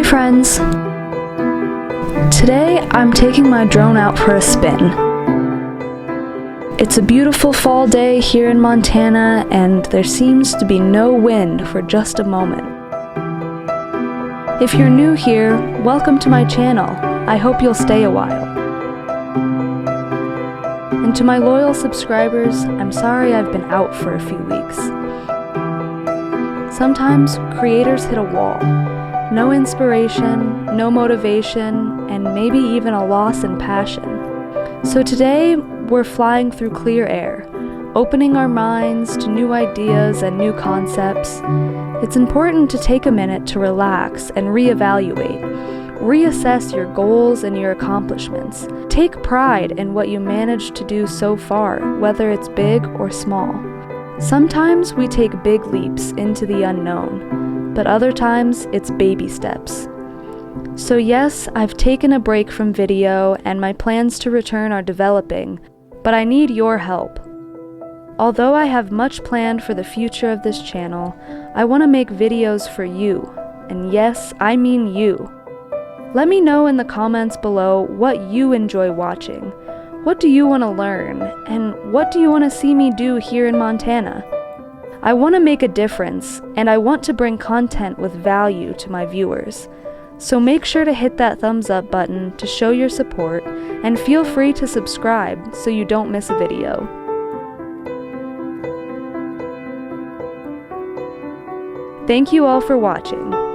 friends! Today I'm taking my drone out for a spin. It's a beautiful fall day here in Montana, and there seems to be no wind for just a moment. If you're new here, welcome to my channel. I hope you'll stay a while. And to my loyal subscribers, I'm sorry I've been out for a few weeks. Sometimes creators hit a wall. No inspiration, no motivation, and maybe even a loss in passion. So today, we're flying through clear air, opening our minds to new ideas and new concepts. It's important to take a minute to relax and reevaluate. Reassess your goals and your accomplishments. Take pride in what you managed to do so far, whether it's big or small. Sometimes we take big leaps into the unknown, but other times it's baby steps. So yes, I've taken a break from video and my plans to return are developing, but I need your help. Although I have much planned for the future of this channel, I want to make videos for you, and yes, I mean you. Let me know in the comments below what you enjoy watching. What do you want to learn, and what do you want to see me do here in Montana? I want to make a difference, and I want to bring content with value to my viewers. So make sure to hit that thumbs up button to show your support, and feel free to subscribe so you don't miss a video. Thank you all for watching.